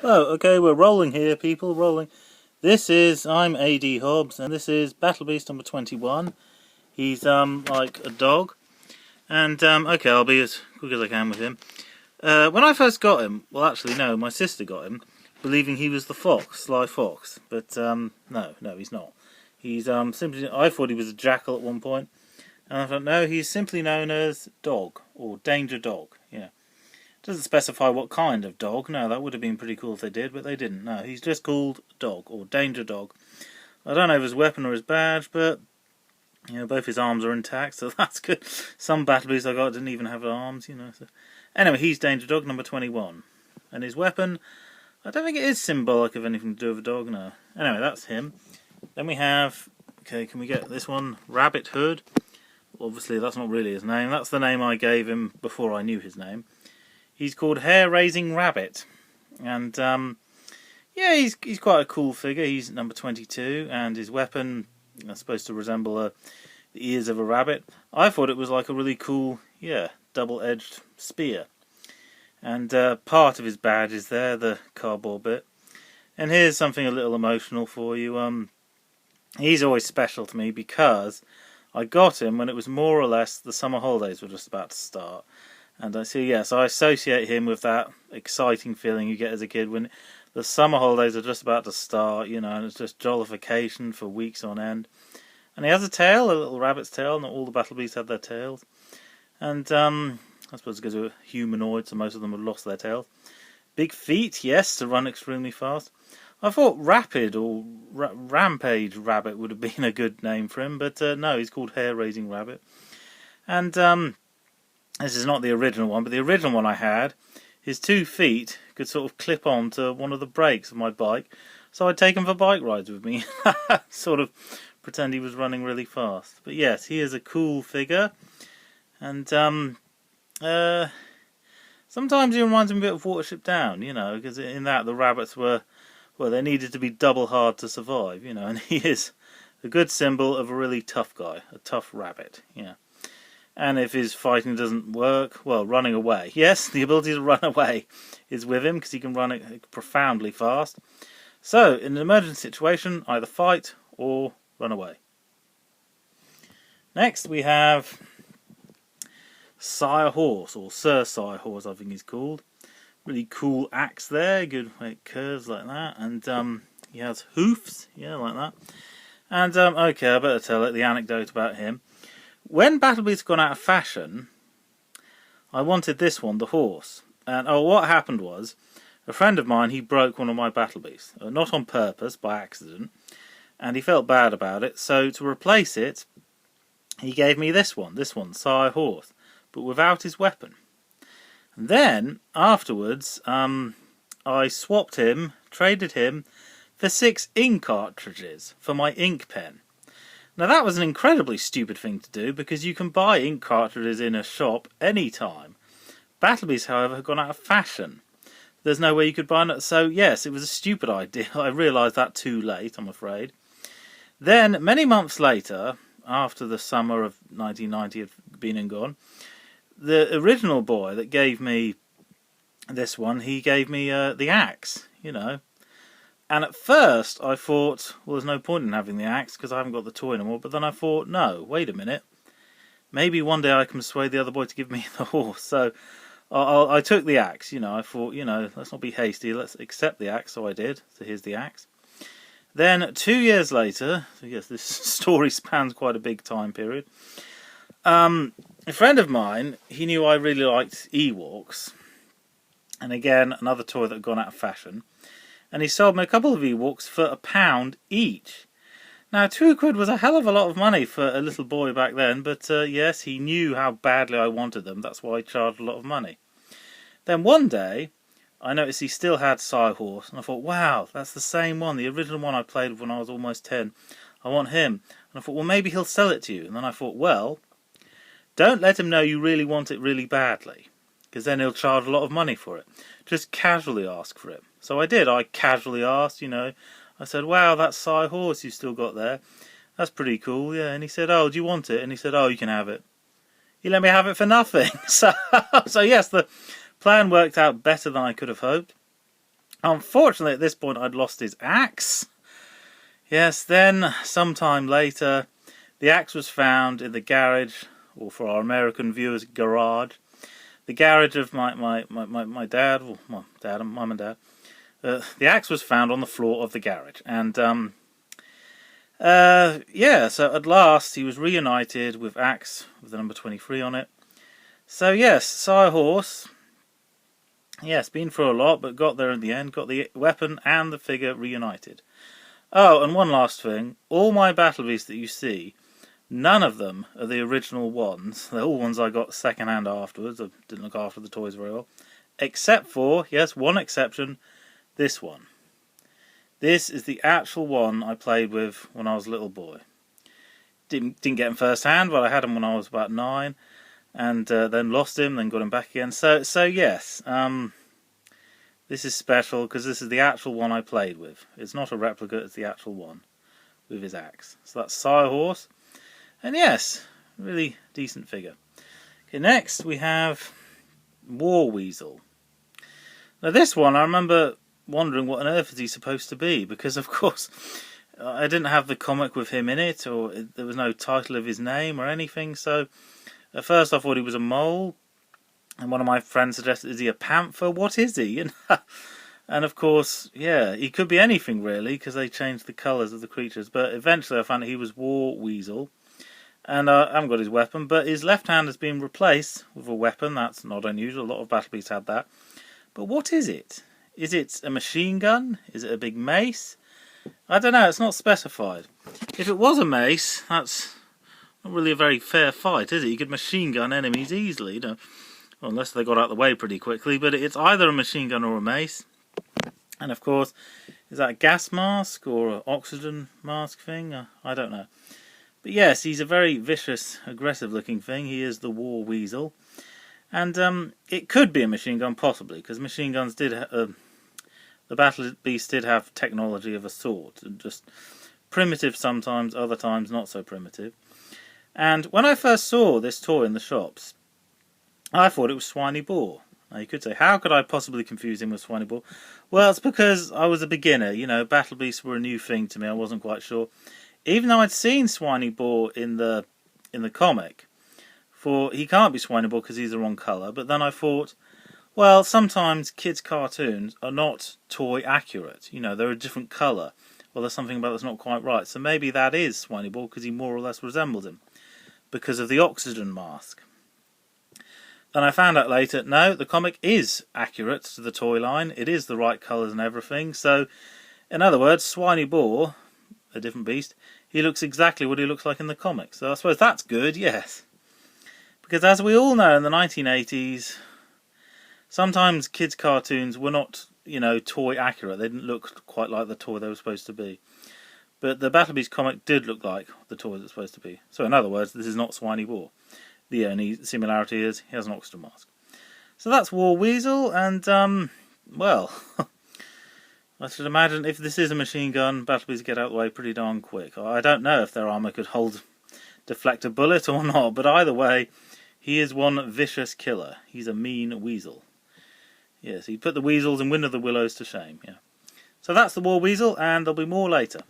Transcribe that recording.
Oh, okay, we're rolling here, people, rolling. I'm AD Hobbs, and this is Battle Beast number 21. He's, like a dog. And, okay, I'll be as quick as I can with him. When I first got him, well, actually, no, my sister got him, believing he was the fox, Sly Fox. But, no, he's not. He's, simply, I thought he was a jackal at one point. And I thought, no, he's simply known as Dog, or Danger Dog, yeah. Doesn't specify what kind of dog. No, that would have been pretty cool if they did, but they didn't. No, he's just called Dog, or Danger Dog. I don't know if his weapon or his badge, but both his arms are intact, so that's good. Some battle beasts I got didn't even have arms, So. Anyway, he's Danger Dog number 21. And his weapon, I don't think it is symbolic of anything to do with a dog, no. Anyway, that's him. Then we have, okay, can we get this one? Rabbit Hood. Obviously, that's not really his name. That's the name I gave him before I knew his name. He's called Hair-Raising Rabbit, and he's quite a cool figure. He's number 22, and his weapon is supposed to resemble the ears of a rabbit. I thought it was like a really cool, double-edged spear. And part of his badge is there, the cardboard bit. And here's something a little emotional for you. He's always special to me because I got him when it was more or less the summer holidays were just about to start. And I see, yes, I associate him with that exciting feeling you get as a kid when the summer holidays are just about to start, and it's just jollification for weeks on end. And he has a tail, a little rabbit's tail. Not all the battle beasts have their tails. And I suppose because we're humanoids, so most of them have lost their tails. Big feet, yes, to run extremely fast. I thought Rapid or Rampage Rabbit would have been a good name for him, but no, he's called Hair-Raising Rabbit. And this is not the original one, but the original one I had, his 2 feet could sort of clip on to one of the brakes of my bike, so I'd take him for bike rides with me, sort of pretend he was running really fast. But yes, he is a cool figure, and sometimes he reminds me a bit of Watership Down, because in that the rabbits were, well, they needed to be double hard to survive, and he is a good symbol of a really tough guy, a tough rabbit, And if his fighting doesn't work, well, running away. Yes, the ability to run away is with him because he can run it profoundly fast. So, in an emergency situation, either fight or run away. Next, we have Sire Horse, or Sir Sire Horse, I think he's called. Really cool axe there, good way it curves like that. And he has hoofs, like that. And, okay, I better tell it, the anecdote about him. When Battle Beasts gone out of fashion, I wanted this one, the horse. And what happened was, a friend of mine, he broke one of my Battle Beasts. Not on purpose, by accident. And he felt bad about it. So to replace it, he gave me this one, Sire Horse. But without his weapon. And then, afterwards, I swapped him, traded him, for 6 ink cartridges for my ink pen. Now that was an incredibly stupid thing to do because you can buy ink cartridges in a shop any time. Battle Beasts, however, have gone out of fashion. There's no way you could buy it. So yes, it was a stupid idea. I realised that too late, I'm afraid. Then, many months later, after the summer of 1990 had been and gone, the original boy that gave me this one, he gave me the axe, And at first I thought, well, there's no point in having the axe because I haven't got the toy anymore. But then I thought, no, wait a minute. Maybe one day I can persuade the other boy to give me the horse. So I took the axe, I thought, let's not be hasty. Let's accept the axe. So I did. So here's the axe. Then 2 years later, so yes, this story spans quite a big time period. A friend of mine, he knew I really liked Ewoks. And again, another toy that had gone out of fashion. And he sold me a couple of Ewoks for £1 each. Now, £2 was a hell of a lot of money for a little boy back then, but yes, he knew how badly I wanted them. That's why he charged a lot of money. Then one day, I noticed he still had Sire Horse, and I thought, wow, that's the same one, the original one I played with when I was almost 10. I want him. And I thought, well, maybe he'll sell it to you. And then I thought, well, don't let him know you really want it really badly, because then he'll charge a lot of money for it. Just casually ask for it. So I did. I casually asked, I said, wow, that Sire Horse you've still got there. That's pretty cool, yeah. And he said, oh, do you want it? And he said, oh, you can have it. He let me have it for nothing. So yes, the plan worked out better than I could have hoped. Unfortunately, at this point, I'd lost his axe. Yes, then, sometime later, the axe was found in the garage, or for our American viewers, garage. The garage of my dad, or my dad and mum and dad. The axe was found on the floor of the garage. And, yeah, so at last he was reunited with axe with the number 23 on it. So, yes, Sire Horse. Yes, been through a lot, but got there in the end. Got the weapon and the figure reunited. Oh, and one last thing. All my battle beasts that you see, none of them are the original ones. They're all ones I got second-hand afterwards. I didn't look after the toys very well. Except for, yes, one exception, this one. This is the actual one I played with when I was a little boy. Didn't get him first hand, but I had him when I was about 9. And then lost him, then got him back again. So yes, this is special because this is the actual one I played with. It's not a replica, it's the actual one with his axe. So that's Sire Horse. And yes, really decent figure. Okay, next we have War Weasel. Now this one, I remember wondering what on earth is he supposed to be, because of course I didn't have the comic with him in it, or there was no title of his name or anything, so at first I thought he was a mole, and one of my friends suggested, is he a panther? What is he? And of course, yeah, he could be anything really, because they changed the colours of the creatures, but eventually I found that he was War Weasel, and I haven't got his weapon, but his left hand has been replaced with a weapon. That's not unusual, a lot of battle beasts had that. But what is it? Is it a machine gun? Is it a big mace? I don't know, it's not specified. If it was a mace, that's not really a very fair fight, is it? You could machine gun enemies easily, well, unless they got out of the way pretty quickly, but it's either a machine gun or a mace. And of course, is that a gas mask or an oxygen mask thing? I don't know. But yes, he's a very vicious, aggressive looking thing. He is the War Weasel. And it could be a machine gun, possibly, because machine guns did, the battle beast did have technology of a sort, and just primitive sometimes, other times not so primitive. And when I first saw this toy in the shops, I thought it was Swiney Boar. Now you could say, how could I possibly confuse him with Swiney Boar? Well, it's because I was a beginner, battle beasts were a new thing to me, I wasn't quite sure. Even though I'd seen Swiney Boar in the comic, for he can't be Swiney Boar because he's the wrong colour, but then I thought, well, sometimes kids' cartoons are not toy accurate, they're a different colour. Well, there's something about that's not quite right, so maybe that is Swiney Boar because he more or less resembled him, because of the oxygen mask. Then I found out later, no, the comic is accurate to the toy line, it is the right colours and everything, so, in other words, Swiney Boar, a different beast, he looks exactly what he looks like in the comic, so I suppose that's good, yes. Because as we all know in the 1980s, sometimes kids' cartoons were not, toy accurate, they didn't look quite like the toy they were supposed to be. But the Battle Beast comic did look like the toy it's supposed to be. So in other words, this is not Swiney Boar. The only similarity is he has an oxygen mask. So that's War Weasel, and, well, I should imagine if this is a machine gun, Battle Beasts get out of the way pretty darn quick. I don't know if their armour could deflect a bullet or not, but either way, he is one vicious killer. He's a mean weasel. Yes, he put the weasels in Wind of the Willows to shame, yeah. So that's the War Weasel, and there'll be more later.